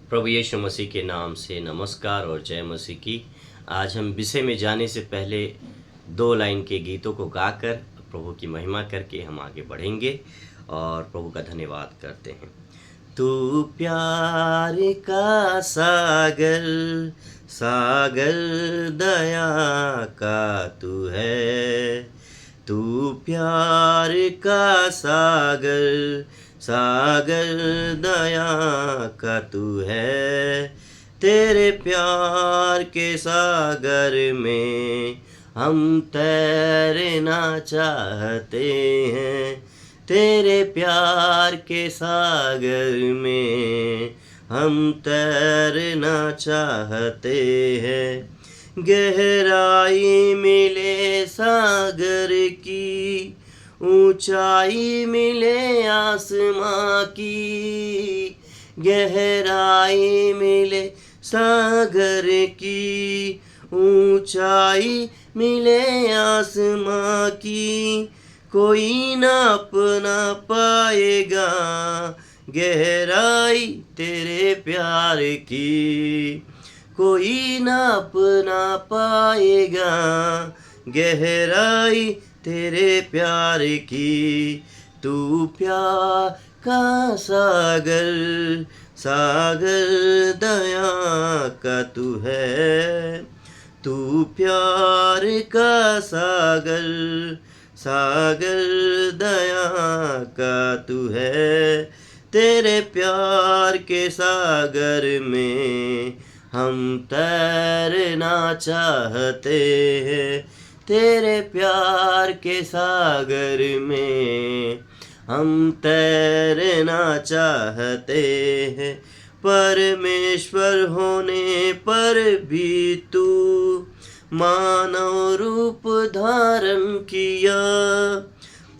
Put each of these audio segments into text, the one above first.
प्रभु यीशु मसीह के नाम से नमस्कार और जय मसीह की। आज हम विषय में जाने से पहले 2 लाइन के गीतों को गाकर प्रभु की महिमा करके हम आगे बढ़ेंगे और प्रभु का धन्यवाद करते हैं। तू प्यार का सागर सागर दया का तू है, तू प्यार का सागर सागर दया का तू है। तेरे प्यार के सागर में हम तैरना चाहते हैं, तेरे प्यार के सागर में हम तैरना चाहते हैं। गहराई मिले सागर की, ऊंचाई मिले आसमां की, गहराई मिले सागर की, ऊंचाई मिले आसमां की। कोई नाप ना पाएगा गहराई तेरे प्यार की, कोई नाप ना पाएगा गहराई तेरे प्यार की। तू प्यार का सागर सागर दया का तू है, तू प्यार का सागर सागर दया का तू है। तेरे प्यार के सागर में हम तैरना चाहते हैं, तेरे प्यार के सागर में हम तैरना चाहते हैं। परमेश्वर होने पर भी तू मानव रूप धारण किया,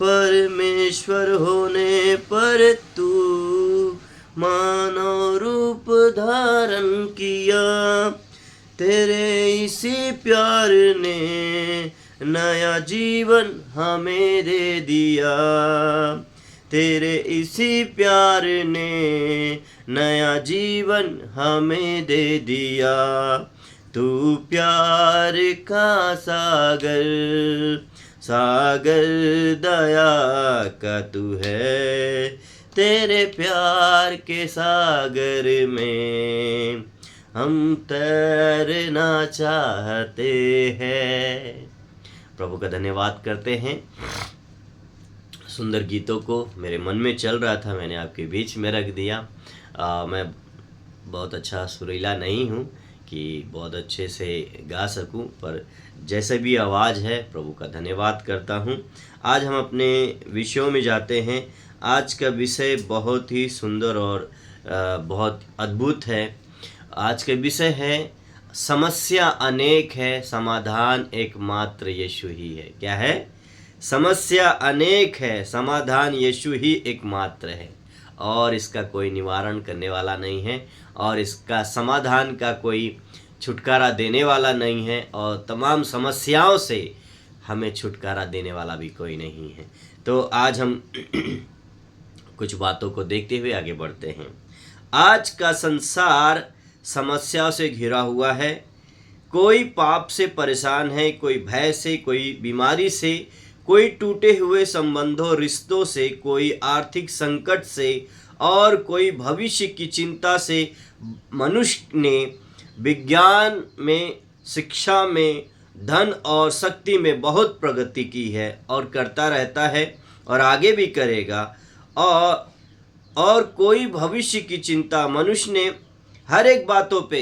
परमेश्वर होने पर तू मानव रूप धारण किया। तेरे इसी प्यार ने नया जीवन हमें दे दिया, तेरे इसी प्यार ने नया जीवन हमें दे दिया। तू प्यार का सागर सागर दया का तू है, तेरे प्यार के सागर में हम तैरना चाहते हैं। प्रभु का धन्यवाद करते हैं। सुंदर गीतों को मेरे मन में चल रहा था, मैंने आपके बीच में रख दिया। मैं बहुत अच्छा सुरीला नहीं हूँ कि बहुत अच्छे से गा सकूं, पर जैसे भी आवाज़ है प्रभु का धन्यवाद करता हूं। आज हम अपने विषयों में जाते हैं। आज का विषय बहुत ही सुंदर और बहुत अद्भुत है। आज का विषय है समस्या अनेक है, समाधान एकमात्र यीशु ही है। क्या है? समस्या अनेक है, समाधान यीशु ही एकमात्र है, और इसका कोई निवारण करने वाला नहीं है, और इसका समाधान का कोई छुटकारा देने वाला नहीं है, और तमाम समस्याओं से हमें छुटकारा देने वाला भी कोई नहीं है। तो आज हम कुछ बातों को देखते हुए आगे बढ़ते हैं। आज का संसार समस्याओं से घिरा हुआ है। कोई पाप से परेशान है, कोई भय से, कोई बीमारी से, कोई टूटे हुए संबंधों रिश्तों से, कोई आर्थिक संकट से, और कोई भविष्य की चिंता से। मनुष्य ने विज्ञान में, शिक्षा में, धन और शक्ति में बहुत प्रगति की है और करता रहता है और आगे भी करेगा। और कोई भविष्य की चिंता, मनुष्य ने हर एक बातों पे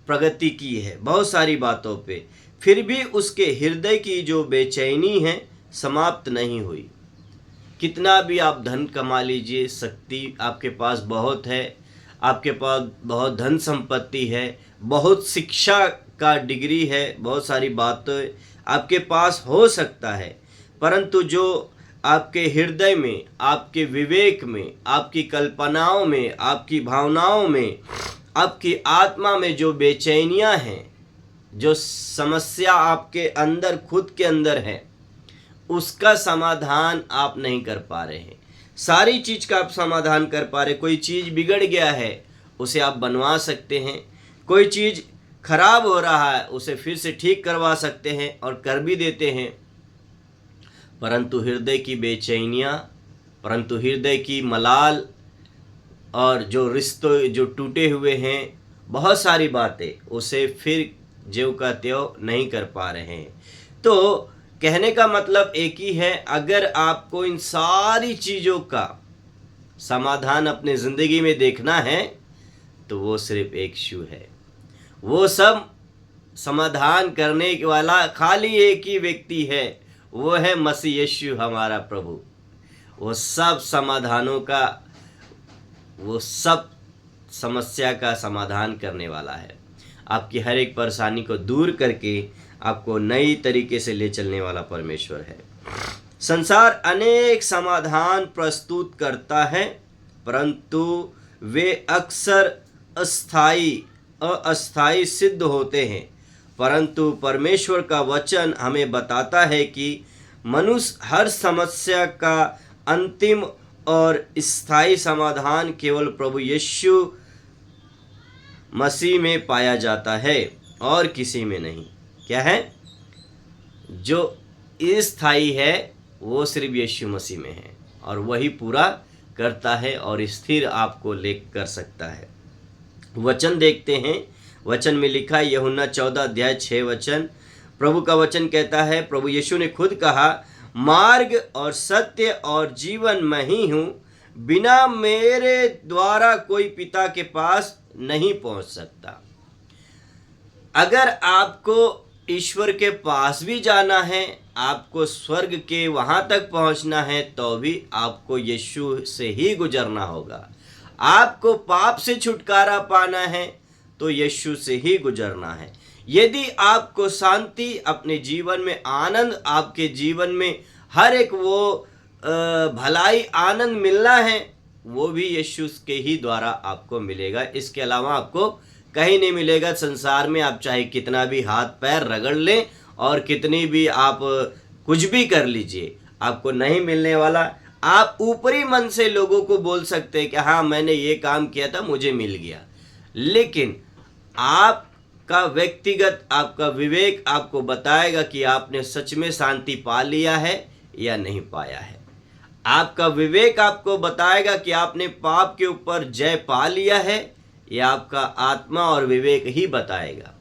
प्रगति की है, बहुत सारी बातों पे, फिर भी उसके हृदय की जो बेचैनी है समाप्त नहीं हुई। कितना भी आप धन कमा लीजिए, शक्ति आपके पास बहुत है, आपके पास बहुत धन संपत्ति है, बहुत शिक्षा का डिग्री है, बहुत सारी बातें आपके पास हो सकता है, परंतु जो आपके हृदय में, आपके विवेक में, आपकी कल्पनाओं में, आपकी भावनाओं में, आपकी आत्मा में जो बेचैनियां हैं, जो समस्या आपके अंदर, खुद के अंदर है, उसका समाधान आप नहीं कर पा रहे हैं। सारी चीज़ का आप समाधान कर पा रहे, कोई चीज़ बिगड़ गया है उसे आप बनवा सकते हैं। कोई चीज़ खराब हो रहा है उसे फिर से ठीक करवा सकते हैं और कर भी देते हैं। परंतु हृदय की बेचैनियाँ, परंतु हृदय की मलाल और जो रिश्ते जो टूटे हुए हैं, बहुत सारी बातें, उसे फिर ज्यों का त्यों नहीं कर पा रहे हैं। तो कहने का मतलब एक ही है, अगर आपको इन सारी चीज़ों का समाधान अपने ज़िंदगी में देखना है तो वो सिर्फ एक यीशु है। वो सब समाधान करने वाला खाली एक ही व्यक्ति है, वो है मसीह यीशु हमारा प्रभु। वो सब समाधानों का, वो सब समस्या का समाधान करने वाला है। आपकी हर एक परेशानी को दूर करके आपको नई तरीके से ले चलने वाला परमेश्वर है। संसार अनेक समाधान प्रस्तुत करता है, परंतु वे अक्सर अस्थायी सिद्ध होते हैं। परंतु परमेश्वर का वचन हमें बताता है कि मनुष्य हर समस्या का अंतिम और स्थायी समाधान केवल प्रभु यीशु मसीह में पाया जाता है और किसी में नहीं। क्या है? जो स्थायी है वो सिर्फ यीशु मसीह में है और वही पूरा करता है और स्थिर आपको ले कर सकता है। वचन देखते हैं, वचन में लिखा है यूहन्ना 14 अध्याय 6 वचन। प्रभु का वचन कहता है, प्रभु यीशु ने खुद कहा, मार्ग और सत्य और जीवन मैं ही हूँ, बिना मेरे द्वारा कोई पिता के पास नहीं पहुँच सकता। अगर आपको ईश्वर के पास भी जाना है, आपको स्वर्ग के वहाँ तक पहुँचना है, तो भी आपको यीशु से ही गुजरना होगा। आपको पाप से छुटकारा पाना है तो यीशु से ही गुजरना है। यदि आपको शांति, अपने जीवन में आनंद, आपके जीवन में हर एक वो भलाई आनंद मिलना है, वो भी यीशु के ही द्वारा आपको मिलेगा। इसके अलावा आपको कहीं नहीं मिलेगा। संसार में आप चाहे कितना भी हाथ पैर रगड़ लें और कितनी भी आप कुछ भी कर लीजिए, आपको नहीं मिलने वाला। आप ऊपरी मन से लोगों को बोल सकते हैं कि हाँ मैंने ये काम किया था, मुझे मिल गया, लेकिन आपका व्यक्तिगत, आपका विवेक आपको बताएगा कि आपने सच में शांति पा लिया है या नहीं पाया है। आपका विवेक आपको बताएगा कि आपने पाप के ऊपर जय पा लिया है, या आपका आत्मा और विवेक ही बताएगा।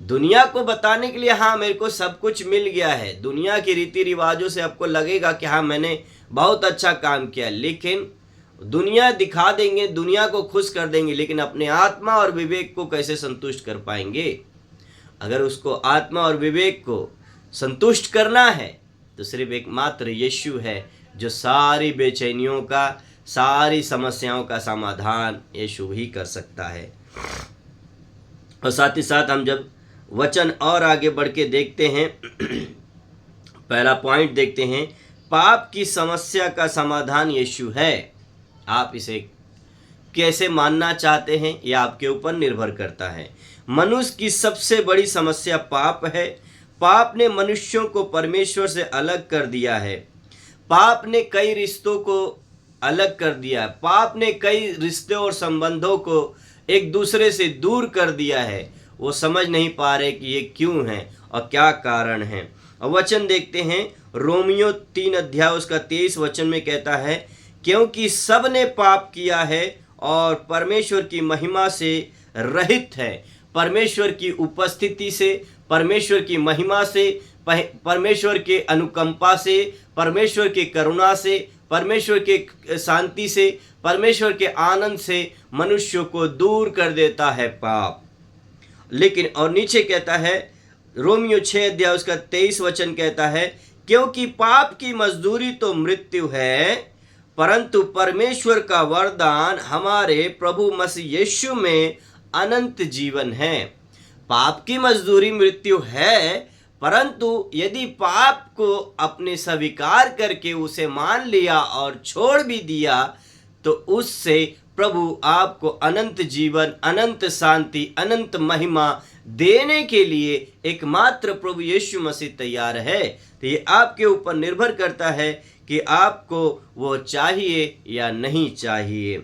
दुनिया को बताने के लिए हाँ मेरे को सब कुछ मिल गया है, दुनिया के रीति रिवाजों से आपको लगेगा कि हाँ मैंने बहुत अच्छा काम किया, लेकिन दुनिया दिखा देंगे, दुनिया को खुश कर देंगे, लेकिन अपने आत्मा और विवेक को कैसे संतुष्ट कर पाएंगे? अगर उसको आत्मा और विवेक को संतुष्ट करना है तो सिर्फ एकमात्र यीशु है, जो सारी बेचैनियों का, सारी समस्याओं का समाधान यीशु ही कर सकता है। और साथ ही साथ हम जब वचन और आगे बढ़ के देखते हैं, पहला पॉइंट देखते हैं, पाप की समस्या का समाधान यीशु है। आप इसे कैसे मानना चाहते हैं यह आपके ऊपर निर्भर करता है। मनुष्य की सबसे बड़ी समस्या पाप है। पाप ने मनुष्यों को परमेश्वर से अलग कर दिया है। पाप ने कई रिश्तों को अलग कर दिया है। पाप ने कई रिश्तों और संबंधों को एक दूसरे से दूर कर दिया है। वो समझ नहीं पा रहे कि ये क्यों है और क्या कारण है। और वचन देखते हैं, रोमियो 3 अध्याय उसका 23 वचन में कहता है, क्योंकि सब ने पाप किया है और परमेश्वर की महिमा से रहित है। परमेश्वर की उपस्थिति से, परमेश्वर की महिमा से, परमेश्वर के अनुकंपा से, परमेश्वर के करुणा से, परमेश्वर के शांति से, परमेश्वर के आनंद से मनुष्य को दूर कर देता है पाप। लेकिन और नीचे कहता है, रोमियो 6 अध्याय उसका 23 वचन कहता है, क्योंकि पाप की मजदूरी तो मृत्यु है, परंतु परमेश्वर का वरदान हमारे प्रभु मसीह यीशु में अनंत जीवन है। पाप की मजदूरी मृत्यु है, परंतु यदि पाप को अपने स्वीकार करके उसे मान लिया और छोड़ भी दिया, तो उससे प्रभु आपको अनंत जीवन, अनंत शांति, अनंत महिमा देने के लिए एकमात्र प्रभु यीशु मसीह तैयार है। तो ये आपके ऊपर निर्भर करता है कि आपको वो चाहिए या नहीं चाहिए।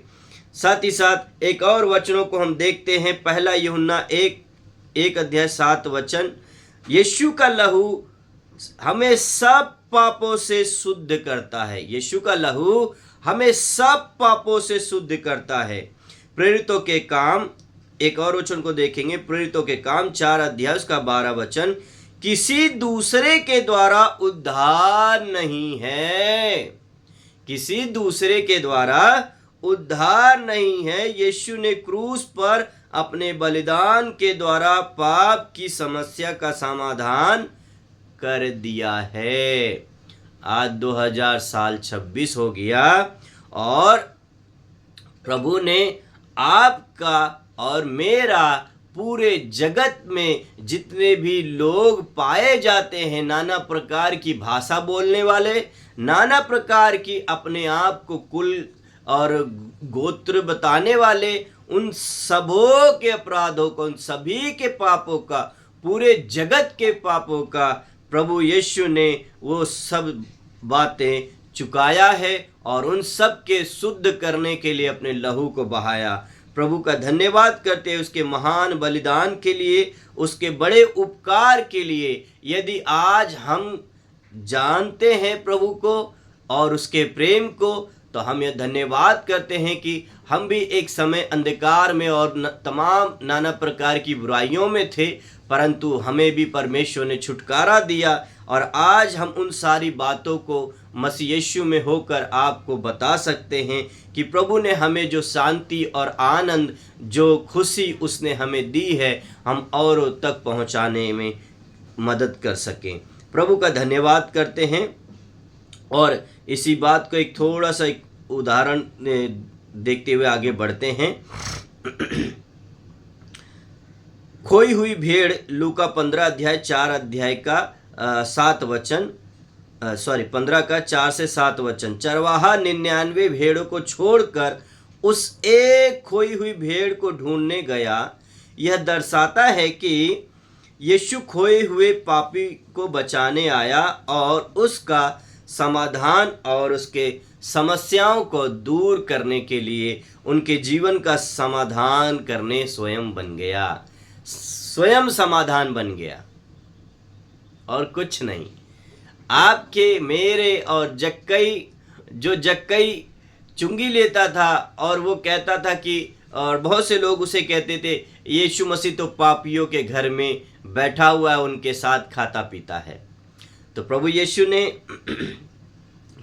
साथ ही साथ एक और वचनों को हम देखते हैं। पहला यूहन्ना 1:7 यीशु का लहू हमें सब पापों से शुद्ध करता है। यीशु का लहू हमें सब पापों से शुद्ध करता है। प्रेरितों के काम, एक और वचन को देखेंगे, प्रेरितों के काम 4:12 किसी दूसरे के द्वारा उद्धार नहीं है। किसी दूसरे के द्वारा उद्धार नहीं है। यीशु ने क्रूस पर अपने बलिदान के द्वारा पाप की समस्या का समाधान कर दिया है। आज 2000 साल 26 हो गया और प्रभु ने आपका और मेरा, पूरे जगत में जितने भी लोग पाए जाते हैं, नाना प्रकार की भाषा बोलने वाले, नाना प्रकार की अपने आप को कुल और गोत्र बताने वाले, उन सबों के अपराधों को, उन सभी के पापों का, पूरे जगत के पापों का प्रभु यीशु ने वो सब बातें चुकाया है और उन सब के शुद्ध करने के लिए अपने लहू को बहाया। प्रभु का धन्यवाद करते हैं उसके महान बलिदान के लिए, उसके बड़े उपकार के लिए। यदि आज हम जानते हैं प्रभु को और उसके प्रेम को, तो हम यह धन्यवाद करते हैं कि हम भी एक समय अंधकार में और तमाम नाना प्रकार की बुराइयों में थे, परंतु हमें भी परमेश्वर ने छुटकारा दिया और आज हम उन सारी बातों को मसीह यीशु में होकर आपको बता सकते हैं कि प्रभु ने हमें जो शांति और आनंद, जो खुशी उसने हमें दी है, हम औरों तक पहुंचाने में मदद कर सकें। प्रभु का धन्यवाद करते हैं और इसी बात को एक थोड़ा सा एक उदाहरण देखते हुए आगे बढ़ते हैं। खोई हुई भेड़, लूका 15 का 4 से 7 चरवाहा 99 भेड़ों को छोड़कर उस एक खोई हुई भेड़ को ढूंढने गया। यह दर्शाता है कि यीशु खोए हुए पापी को बचाने आया और उसका समाधान और उसके समस्याओं को दूर करने के लिए उनके जीवन का समाधान करने स्वयं बन गया। स्वयं समाधान बन गया और कुछ नहीं। आपके, मेरे और जक्कई चुंगी लेता था और वो कहता था कि, और बहुत से लोग उसे कहते थे, यीशु मसीह तो पापियों के घर में बैठा हुआ है, उनके साथ खाता पीता है। तो प्रभु यीशु ने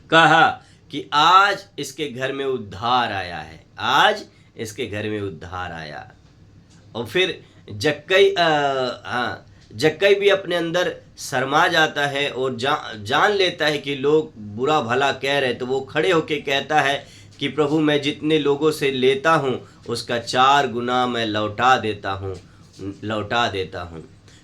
कहा कि आज इसके घर में उद्धार आया है, आज इसके घर में उद्धार आया। और फिर जक्कई भी अपने अंदर शर्मा जाता है और जान लेता है कि लोग बुरा भला कह रहे, तो वो खड़े होके कहता है कि प्रभु, मैं जितने लोगों से लेता हूँ उसका 4 गुना मैं लौटा देता हूँ।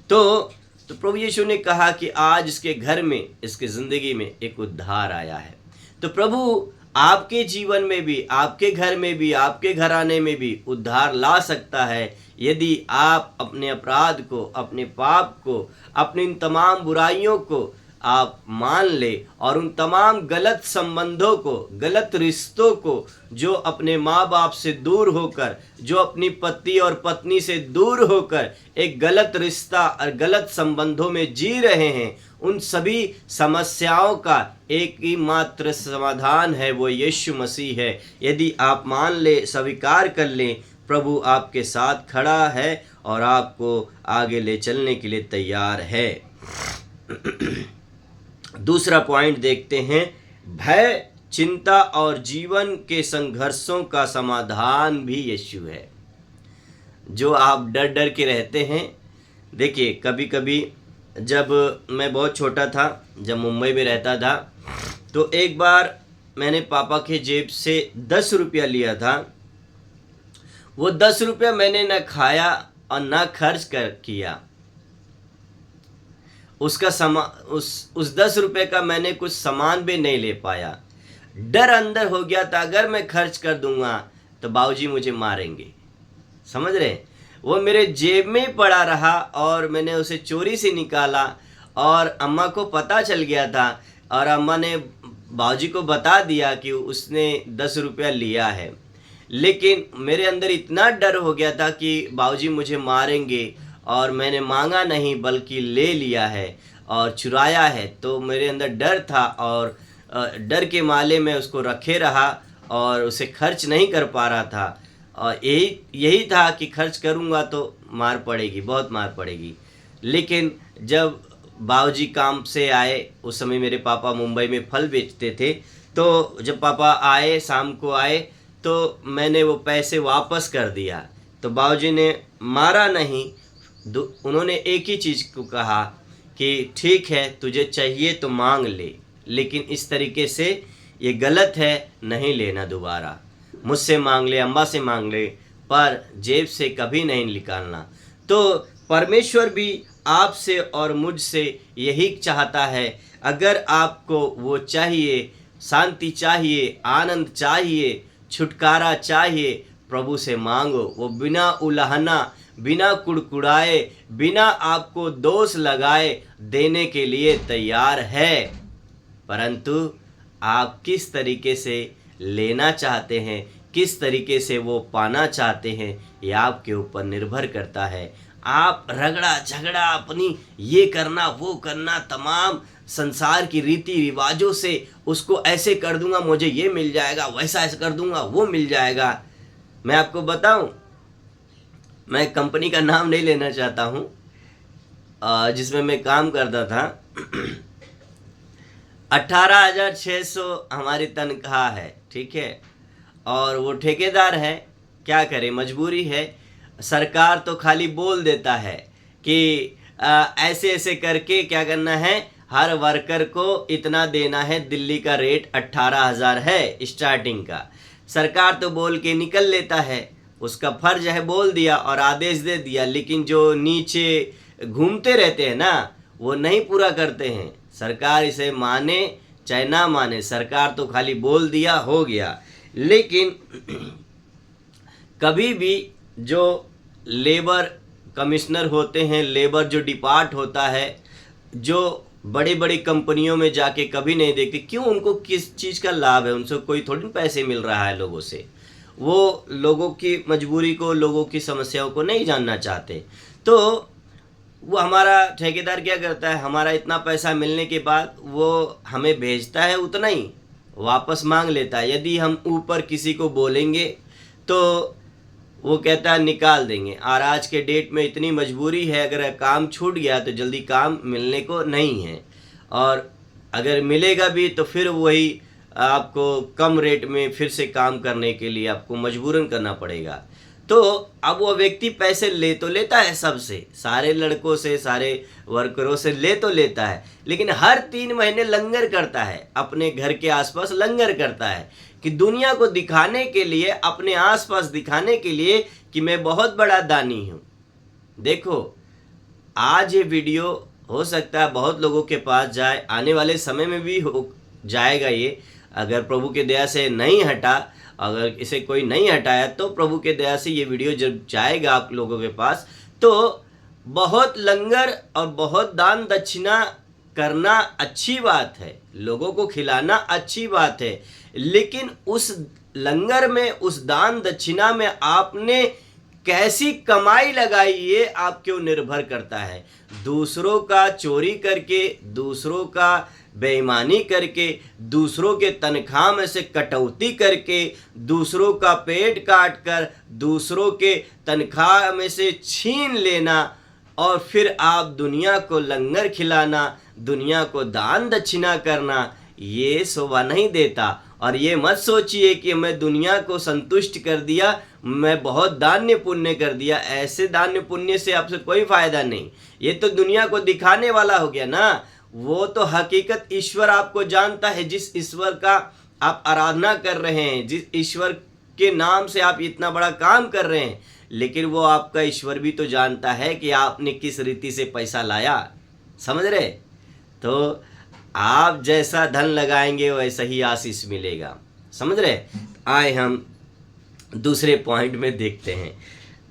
तो प्रभु यीशु ने कहा कि आज इसके घर में, इसके ज़िंदगी में एक उद्धार आया है। तो प्रभु आपके जीवन में भी, आपके घर में भी, आपके घराने में भी उद्धार ला सकता है, यदि आप अपने अपराध को, अपने पाप को, अपनी इन तमाम बुराइयों को आप मान ले और उन तमाम गलत संबंधों को, गलत रिश्तों को, जो अपने माँ बाप से दूर होकर, जो अपनी पति और पत्नी से दूर होकर एक गलत रिश्ता और गलत संबंधों में जी रहे हैं, उन सभी समस्याओं का एक ही मात्र समाधान है, वो यीशु मसीह है। यदि आप मान ले, स्वीकार कर लें, प्रभु आपके साथ खड़ा है और आपको आगे ले चलने के लिए तैयार है। दूसरा पॉइंट देखते हैं, भय, चिंता और जीवन के संघर्षों का समाधान भी यीशु है। जो आप डर डर के रहते हैं, देखिए कभी कभी जब मैं बहुत छोटा था, जब मुंबई में रहता था, तो एक बार मैंने पापा के जेब से 10 रुपया लिया था। वो 10 रुपया मैंने न खाया और न खर्च किया। उस 10 रुपये का मैंने कुछ सामान भी नहीं ले पाया। डर अंदर हो गया था, अगर मैं खर्च कर दूंगा तो बाबूजी मुझे मारेंगे। समझ रहे? वो मेरे जेब में ही पड़ा रहा और मैंने उसे चोरी से निकाला और अम्मा को पता चल गया था और अम्मा ने बाबूजी को बता दिया कि उसने 10 रुपया लिया है। लेकिन मेरे अंदर इतना डर हो गया था कि बाबूजी मुझे मारेंगे, और मैंने मांगा नहीं बल्कि ले लिया है और चुराया है। तो मेरे अंदर डर था, और डर के माले में उसको रखे रहा और उसे खर्च नहीं कर पा रहा था। और यही था कि खर्च करूँगा तो मार पड़ेगी, बहुत मार पड़ेगी। लेकिन जब बाबूजी काम से आए, उस समय मेरे पापा मुंबई में फल बेचते थे, तो जब पापा आए, शाम को आए, तो मैंने वो पैसे वापस कर दिया। तो बाबूजी ने मारा नहीं, उन्होंने एक ही चीज़ को कहा कि ठीक है, तुझे चाहिए तो मांग ले, लेकिन इस तरीके से ये गलत है, नहीं लेना दोबारा। मुझसे मांग ले, अम्मा से मांग ले, पर जेब से कभी नहीं निकालना। तो परमेश्वर भी आपसे और मुझसे यही चाहता है। अगर आपको वो चाहिए, शांति चाहिए, आनंद चाहिए, छुटकारा चाहिए, प्रभु से मांगो। वो बिना उलाहना, बिना कुड़कुड़ाए, बिना आपको दोष लगाए देने के लिए तैयार है। परंतु आप किस तरीके से लेना चाहते हैं, किस तरीके से वो पाना चाहते हैं, ये आपके ऊपर निर्भर करता है। आप रगड़ा झगड़ा, अपनी ये करना वो करना, तमाम संसार की रीति रिवाजों से उसको ऐसे कर दूंगा, मुझे ये मिल जाएगा, वैसा ऐसे कर दूंगा, वो मिल जाएगा। मैं आपको बताऊं, मैं कंपनी का नाम नहीं लेना चाहता हूं, जिसमें मैं काम करता था। 18,600 हमारी तनख्वाह है, ठीक है, और वो ठेकेदार है। क्या करे, मजबूरी है। सरकार तो खाली बोल देता है कि ऐसे ऐसे करके क्या करना है, हर वर्कर को इतना देना है। दिल्ली का रेट 18,000 है स्टार्टिंग का। सरकार तो बोल के निकल लेता है, उसका फर्ज है, बोल दिया और आदेश दे दिया, लेकिन जो नीचे घूमते रहते हैं ना, वो नहीं पूरा करते हैं। सरकार इसे माने चाहे ना माने, सरकार तो खाली बोल दिया, हो गया। लेकिन कभी भी जो लेबर कमिश्नर होते हैं, लेबर जो डिपार्ट होता है, जो बड़ी बड़ी कंपनियों में जाके कभी नहीं देखते। क्यों? उनको किस चीज़ का लाभ है, उनसे कोई थोड़ी पैसे मिल रहा है लोगों से। वो लोगों की मजबूरी को, लोगों की समस्याओं को नहीं जानना चाहते। तो वो हमारा ठेकेदार क्या करता है, हमारा इतना पैसा मिलने के बाद वो हमें भेजता है, उतना ही वापस मांग लेता है। यदि हम ऊपर किसी को बोलेंगे तो वो कहता है निकाल देंगे। और आज के डेट में इतनी मजबूरी है, अगर काम छूट गया तो जल्दी काम मिलने को नहीं है, और अगर मिलेगा भी तो फिर वही आपको कम रेट में फिर से काम करने के लिए आपको मजबूरन करना पड़ेगा। तो अब वो व्यक्ति पैसे ले तो लेता है सबसे, सारे लड़कों से, सारे वर्करों से ले तो लेता है, लेकिन हर 3 महीने लंगर करता है, अपने घर के आसपास लंगर करता है कि दुनिया को दिखाने के लिए, अपने आसपास दिखाने के लिए कि मैं बहुत बड़ा दानी हूँ। देखो, आज ये वीडियो हो सकता है बहुत लोगों के पास जाए, आने वाले समय में भी हो जाएगा ये, अगर प्रभु के दया से नहीं हटा, अगर इसे कोई नहीं हटाया, तो प्रभु के दया से ये वीडियो जब जाएगा आप लोगों के पास, तो बहुत लंगर और बहुत दान दक्षिणा करना अच्छी बात है, लोगों को खिलाना अच्छी बात है, लेकिन उस लंगर में, उस दान दक्षिणा में आपने कैसी कमाई लगाई, ये आपके ऊपर निर्भर करता है। दूसरों का चोरी करके, दूसरों का बेईमानी करके, दूसरों के तनख्वाह में से कटौती करके, दूसरों का पेट काट कर, दूसरों के तनख्वाह में से छीन लेना, और फिर आप दुनिया को लंगर खिलाना, दुनिया को दान दक्षिणा करना, ये शोभा नहीं देता। और ये मत सोचिए कि मैं दुनिया को संतुष्ट कर दिया, मैं बहुत दान्य पुण्य कर दिया। ऐसे दान्य पुण्य से आपसे कोई फायदा नहीं, ये तो दुनिया को दिखाने वाला हो गया ना। वो तो हकीकत ईश्वर आपको जानता है, जिस ईश्वर का आप आराधना कर रहे हैं, जिस ईश्वर के नाम से आप इतना बड़ा काम कर रहे हैं, लेकिन वो आपका ईश्वर भी तो जानता है कि आपने किस रीति से पैसा लाया। समझ रहे? तो आप जैसा धन लगाएंगे वैसा ही आशीष मिलेगा। समझ रहे? आए हम दूसरे पॉइंट में देखते हैं।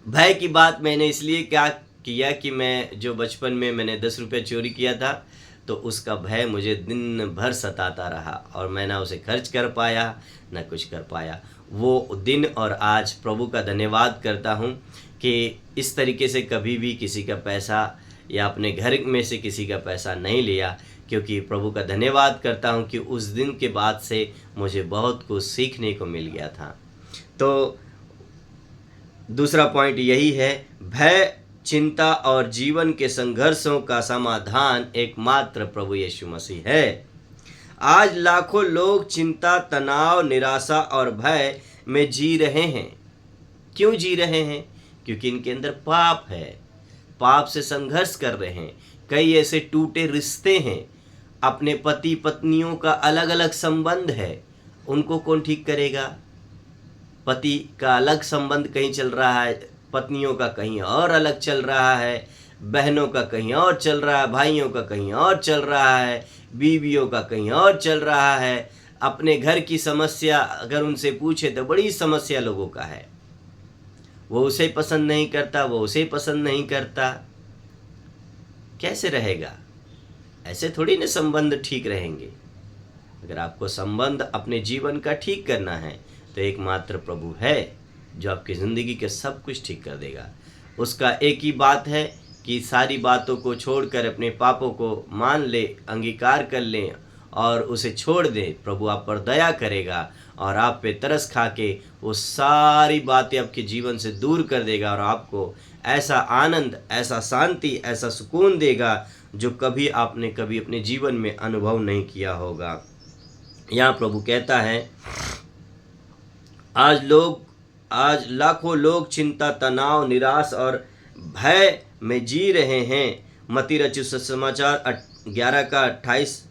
भय की बात मैंने इसलिए क्या किया कि मैं जो बचपन में मैंने 10 रुपये चोरी किया था, तो उसका भय मुझे दिन भर सताता रहा, और मैं ना उसे खर्च कर पाया, ना कुछ कर पाया। वो दिन और आज प्रभु का धन्यवाद करता हूँ कि इस तरीके से कभी भी किसी का पैसा या अपने घर में से किसी का पैसा नहीं लिया, क्योंकि प्रभु का धन्यवाद करता हूँ कि उस दिन के बाद से मुझे बहुत कुछ सीखने को मिल गया था। तो दूसरा पॉइंट यही है, भय, चिंता और जीवन के संघर्षों का समाधान एकमात्र प्रभु यीशु मसीह है। आज लाखों लोग चिंता, तनाव, निराशा और भय में जी रहे हैं। क्यों जी रहे हैं? क्योंकि इनके अंदर पाप है, पाप से संघर्ष कर रहे हैं। कई ऐसे टूटे रिश्ते हैं, अपने पति पत्नियों का अलग अलग संबंध है, उनको कौन ठीक करेगा? पति का अलग संबंध कहीं चल रहा है, पत्नियों का कहीं और अलग चल रहा है, बहनों का कहीं और चल रहा है, भाइयों का कहीं और चल रहा है, बीवियों का कहीं और चल रहा है। अपने घर की समस्या अगर उनसे पूछे तो बड़ी समस्या लोगों का है। वो उसे पसंद नहीं करता, वो उसे पसंद नहीं करता। कैसे रहेगा? ऐसे थोड़ी ना संबंध ठीक रहेंगे। अगर आपको संबंध अपने जीवन का ठीक करना है तो एकमात्र प्रभु है जो आपकी ज़िंदगी के सब कुछ ठीक कर देगा। उसका एक ही बात है कि सारी बातों को छोड़कर अपने पापों को मान ले, अंगीकार कर लें और उसे छोड़ दें। प्रभु आप पर दया करेगा और आप पे तरस खा के वो सारी बातें आपके जीवन से दूर कर देगा और आपको ऐसा आनंद, ऐसा शांति, ऐसा सुकून देगा जो कभी आपने कभी अपने जीवन में अनुभव नहीं किया होगा। यहाँ प्रभु कहता है, आज लाखों लोग चिंता, तनाव, निराश और भय में जी रहे हैं। मत्ती रचित सुसमाचार 11 का 28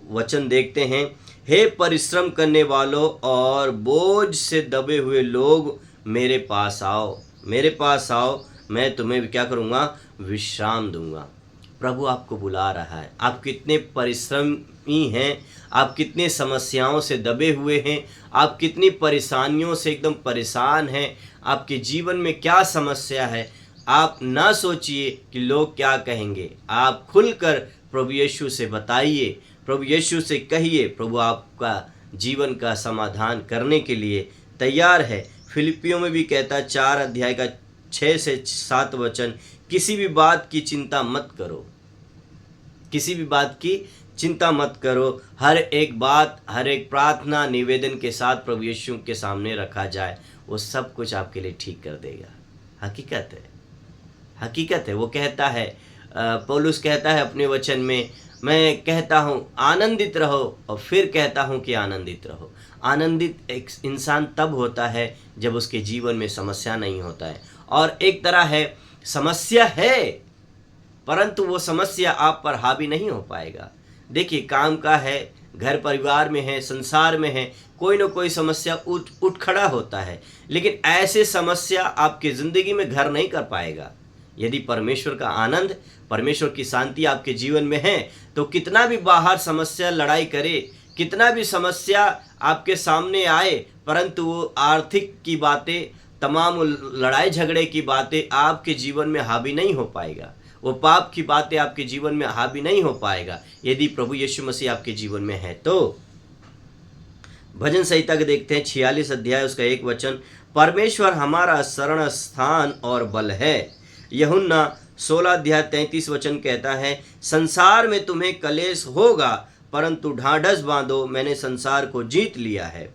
वचन देखते हैं, हे परिश्रम करने वालों और बोझ से दबे हुए लोग मेरे पास आओ, मेरे पास आओ, मैं तुम्हें क्या करूँगा? विश्राम दूंगा। प्रभु आपको बुला रहा है। आप कितने परिश्रमी हैं, आप कितने समस्याओं से दबे हुए हैं, आप कितनी परेशानियों से एकदम परेशान हैं, आपके जीवन में क्या समस्या है। आप ना सोचिए कि लोग क्या कहेंगे, आप खुलकर प्रभु यीशु से बताइए, प्रभु यीशु से कहिए। प्रभु आपका जीवन का समाधान करने के लिए तैयार है। फिलिपियों में भी कहता है 4 अध्याय का 6 से 7 वचन, किसी भी बात की चिंता मत करो, किसी भी बात की चिंता मत करो, हर एक बात, हर एक प्रार्थना, निवेदन के साथ प्रभु यीशु के सामने रखा जाए, वो सब कुछ आपके लिए ठीक कर देगा। हकीकत है, हकीकत है। वो कहता है, पौलुस कहता है अपने वचन में, मैं कहता हूँ आनंदित रहो और फिर कहता हूँ कि आनंदित रहो। आनंदित एक इंसान तब होता है जब उसके जीवन में समस्या नहीं होता है। और एक तरह है, समस्या है परंतु वो समस्या आप पर हावी नहीं हो पाएगा। देखिए, काम का है, घर परिवार में है, संसार में है, कोई ना कोई समस्या उठ खड़ा होता है, लेकिन ऐसे समस्या आपकी ज़िंदगी में घर नहीं कर पाएगा। यदि परमेश्वर का आनंद, परमेश्वर की शांति आपके जीवन में है तो कितना भी बाहर समस्या लड़ाई करे, कितना भी समस्या आपके सामने आए, परंतु वो आर्थिक की बातें, तमाम लड़ाई झगड़े की बातें आपके जीवन में हावी नहीं हो पाएगा। वो पाप की बातें आपके जीवन में हावी नहीं हो पाएगा यदि प्रभु यीशु मसीह आपके जीवन में है तो। भजन संहिता के देखते हैं 46 अध्याय उसका 1 वचन, परमेश्वर हमारा शरण स्थान और बल है। यूहन्ना 16 अध्याय 33 वचन कहता है, संसार में तुम्हें कलेश होगा परंतु ढाढ़स बांधो, मैंने संसार को जीत लिया है।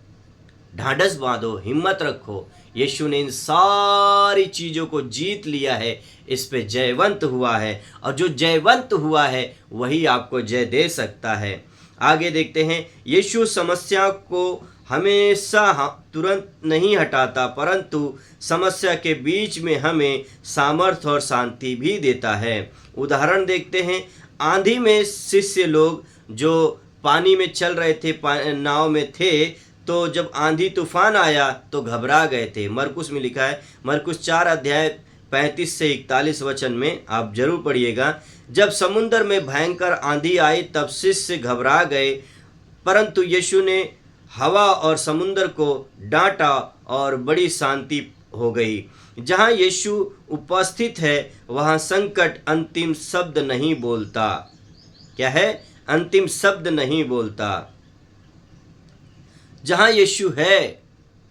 ढाढ़स बांधो, हिम्मत रखो, यीशु ने इन सारी चीज़ों को जीत लिया है, इस पे जयवंत हुआ है, और जो जयवंत हुआ है वही आपको जय दे सकता है। आगे देखते हैं, यीशु समस्या को हमेशा तुरंत नहीं हटाता परंतु समस्या के बीच में हमें सामर्थ्य और शांति भी देता है। उदाहरण देखते हैं, आंधी में शिष्य लोग जो पानी में चल रहे थे, नाव में थे, तो जब आंधी तूफान आया तो घबरा गए थे। मरकुस में लिखा है, मरकुस 4 अध्याय 35 से 41 वचन में आप जरूर पढ़िएगा। जब समुद्र में भयंकर आंधी आई तब शिष्य घबरा गए, परंतु यीशु ने हवा और समुद्र को डांटा और बड़ी शांति हो गई। जहाँ यीशु उपस्थित है वहाँ संकट अंतिम शब्द नहीं बोलता। क्या है? अंतिम शब्द नहीं बोलता। जहाँ यीशु है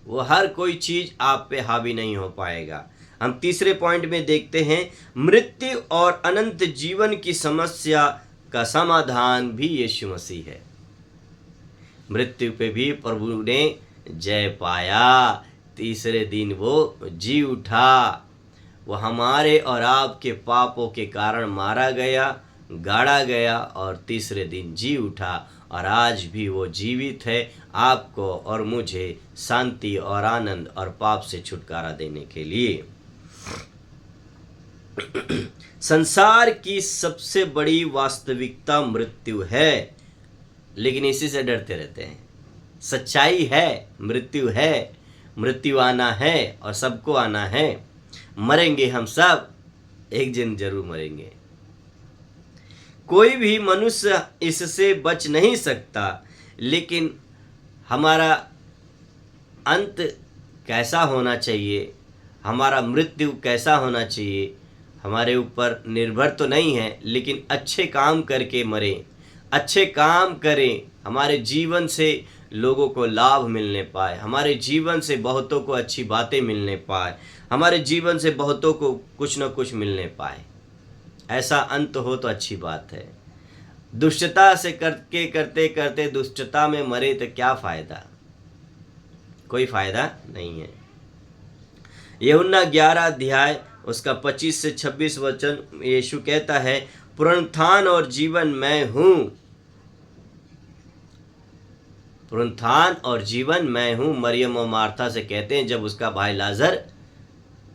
वो हर कोई चीज आप पे हावी नहीं हो पाएगा। हम तीसरे पॉइंट में देखते हैं, मृत्यु और अनंत जीवन की समस्या का समाधान भी यीशु मसीह है। मृत्यु पे भी प्रभु ने जय पाया, तीसरे दिन वो जी उठा। वो हमारे और आपके पापों के कारण मारा गया, गाड़ा गया और तीसरे दिन जी उठा, और आज भी वो जीवित है, आपको और मुझे शांति और आनंद और पाप से छुटकारा देने के लिए। संसार की सबसे बड़ी वास्तविकता मृत्यु है, लेकिन इसी से डरते रहते हैं। सच्चाई है, मृत्यु आना है और सबको आना है। मरेंगे हम सब, एक दिन जरूर मरेंगे। कोई भी मनुष्य इससे बच नहीं सकता, लेकिन हमारा अंत कैसा होना चाहिए, हमारा मृत्यु कैसा होना चाहिए, हमारे ऊपर निर्भर तो नहीं है, लेकिन अच्छे काम करके मरें, अच्छे काम करें, हमारे जीवन से लोगों को लाभ मिलने पाए, हमारे जीवन से बहुतों को अच्छी बातें मिलने पाए, हमारे जीवन से बहुतों को कुछ न कुछ मिलने पाए। ऐसा अंत हो तो अच्छी बात है। दुष्टता से करते करते दुष्टता में मरे तो क्या फायदा, कोई फायदा नहीं है। यूहन्ना 11 अध्याय उसका 25 से 26 वचन यीशु कहता है, पुनरुत्थान और जीवन मैं हूं, पुनरुत्थान और जीवन मैं हूं। मरियम और मार्था से कहते हैं जब उसका भाई लाजर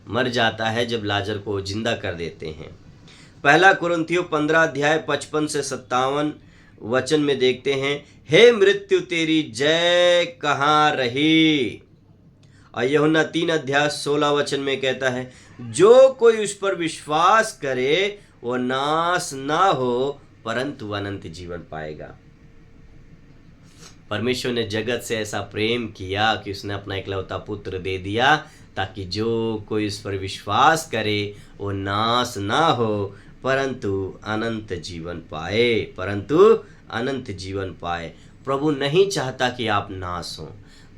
मर जाता है, जब लाजर को जिंदा कर देते हैं। पहला कुरिन्थियों 15 अध्याय 55 से 57 वचन में देखते हैं, हे मृत्यु तेरी जय कहाँ रही। और यूहन्ना 3 अध्याय 16 वचन में कहता है, जो कोई उस पर विश्वास करे वो नाश ना हो परंतु अनंत जीवन पाएगा। परमेश्वर ने जगत से ऐसा प्रेम किया कि उसने अपना इकलौता पुत्र दे दिया, ताकि जो कोई उस पर विश्वास करे वो नाश ना हो परंतु अनंत जीवन पाए, परंतु अनंत जीवन पाए। प्रभु नहीं चाहता कि आप नाश हो।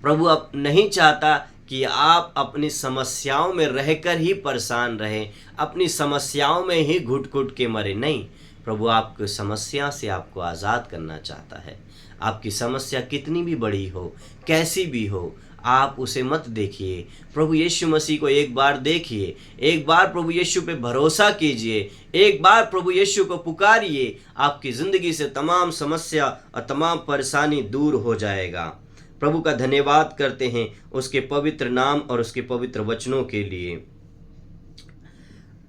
प्रभु अब नहीं चाहता कि आप अपनी समस्याओं में रहकर ही परेशान रहें, अपनी समस्याओं में ही घुट घुट के मरे। नहीं, प्रभु आपको समस्या से आपको आज़ाद करना चाहता है। आपकी समस्या कितनी भी बड़ी हो, कैसी भी हो, आप उसे मत देखिए। प्रभु यीशु मसीह को एक बार देखिए, एक बार प्रभु यीशु पे भरोसा कीजिए, एक बार प्रभु यीशु को पुकारिए। आपकी ज़िंदगी से तमाम समस्या और तमाम परेशानी दूर हो जाएगा। प्रभु का धन्यवाद करते हैं उसके पवित्र नाम और उसके पवित्र वचनों के लिए।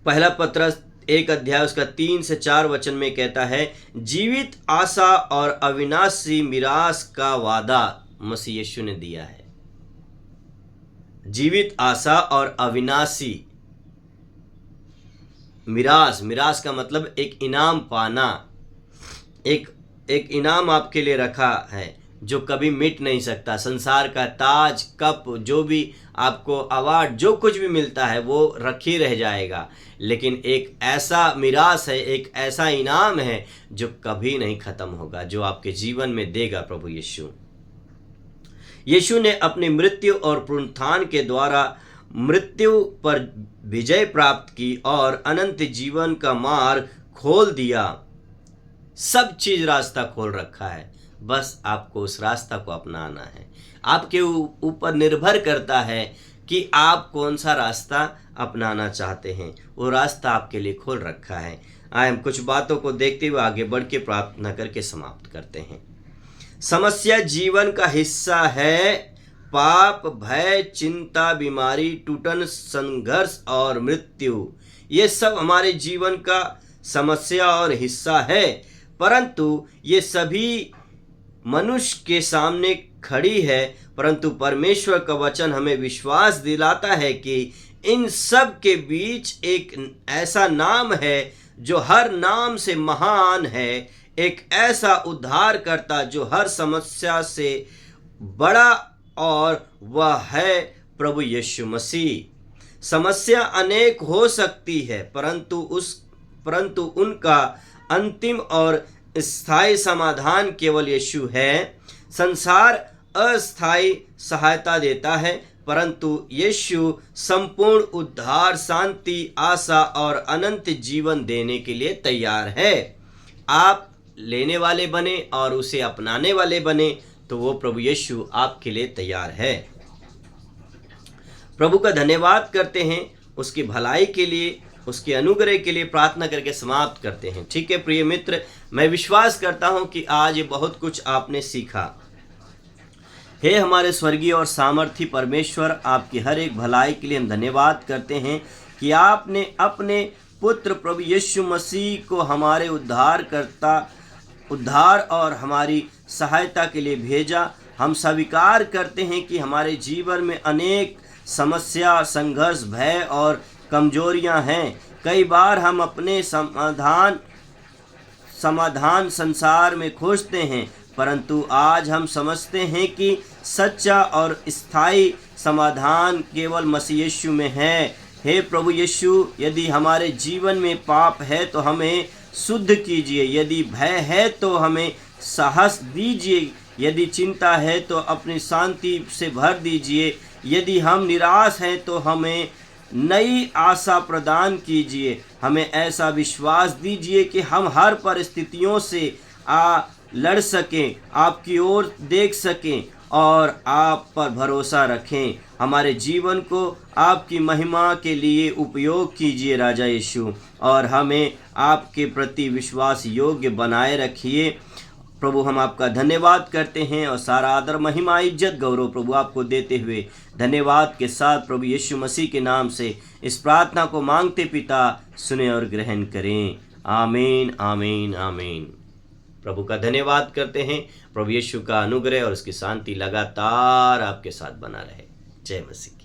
पहला पत्रस 1 अध्याय उसका 3 से 4 वचन में कहता है, जीवित आशा और अविनाशी मिरास का वादा मसीह यीशु ने दिया है। जीवित आशा और अविनाशी मिरास, मिरास का मतलब एक इनाम पाना, एक इनाम आपके लिए रखा है जो कभी मिट नहीं सकता। संसार का ताज, कप, जो भी आपको अवार्ड, जो कुछ भी मिलता है वो रखी रह जाएगा, लेकिन एक ऐसा मिरास है, एक ऐसा इनाम है जो कभी नहीं खत्म होगा, जो आपके जीवन में देगा प्रभु यीशु। यीशु ने अपनी मृत्यु और पुनरुत्थान के द्वारा मृत्यु पर विजय प्राप्त की और अनंत जीवन का मार्ग खोल दिया। सब चीज रास्ता खोल रखा है, बस आपको उस रास्ता को अपनाना है। आपके ऊपर निर्भर करता है कि आप कौन सा रास्ता अपनाना चाहते हैं। वो रास्ता आपके लिए खोल रखा है। आइए हम कुछ बातों को देखते हुए आगे बढ़ के प्रार्थना करके समाप्त करते हैं। समस्या जीवन का हिस्सा है। पाप, भय, चिंता, बीमारी, टूटन, संघर्ष और मृत्यु, ये सब हमारे जीवन का समस्या और हिस्सा है, परंतु ये सभी मनुष्य के सामने खड़ी है। परंतु परमेश्वर का वचन हमें विश्वास दिलाता है कि इन सब के बीच एक ऐसा नाम है जो हर नाम से महान है, एक ऐसा उद्धारकर्ता जो हर समस्या से बड़ा, और वह है प्रभु यीशु मसीह। समस्या अनेक हो सकती है, परंतु उनका अंतिम और स्थायी समाधान केवल यीशु है। संसार अस्थायी सहायता देता है, परंतु यीशु संपूर्ण उद्धार, शांति, आशा और अनंत जीवन देने के लिए तैयार है। आप लेने वाले बने और उसे अपनाने वाले बने तो वो प्रभु यीशु आपके लिए तैयार है। प्रभु का धन्यवाद करते हैं, उसकी भलाई के लिए, उसके अनुग्रह के लिए प्रार्थना करके समाप्त करते हैं। ठीक है प्रिय मित्र, मैं विश्वास करता हूं कि आज ये बहुत कुछ आपने सीखा। हे हमारे स्वर्गीय और सामर्थी परमेश्वर, आपकी हर एक भलाई के लिए हम धन्यवाद करते हैं कि आपने अपने पुत्र प्रभु यीशु मसीह को हमारे उद्धार और हमारी सहायता के लिए भेजा। हम स्वीकार करते हैं कि हमारे जीवन में अनेक समस्या, संघर्ष, भय और कमजोरियां हैं। कई बार हम अपने समाधान संसार में खोजते हैं, परंतु आज हम समझते हैं कि सच्चा और स्थायी समाधान केवल मसीह यीशु में है। हे प्रभु यीशु, यदि हमारे जीवन में पाप है तो हमें शुद्ध कीजिए, यदि भय है तो हमें साहस दीजिए, यदि चिंता है तो अपनी शांति से भर दीजिए, यदि हम निराश हैं तो हमें नई आशा प्रदान कीजिए। हमें ऐसा विश्वास दीजिए कि हम हर परिस्थितियों से लड़ सकें, आपकी ओर देख सकें और आप पर भरोसा रखें। हमारे जीवन को आपकी महिमा के लिए उपयोग कीजिए राजा यीशु, और हमें आपके प्रति विश्वास योग्य बनाए रखिए। प्रभु, हम आपका धन्यवाद करते हैं और सारा आदर, महिमा, इज्जत, गौरव प्रभु आपको देते हुए धन्यवाद के साथ प्रभु यीशु मसीह के नाम से इस प्रार्थना को मांगते पिता, सुने और ग्रहण करें। आमीन, आमीन, आमीन। प्रभु का धन्यवाद करते हैं। प्रभु यीशु का अनुग्रह और उसकी शांति लगातार आपके साथ बना रहे। जय मसीह।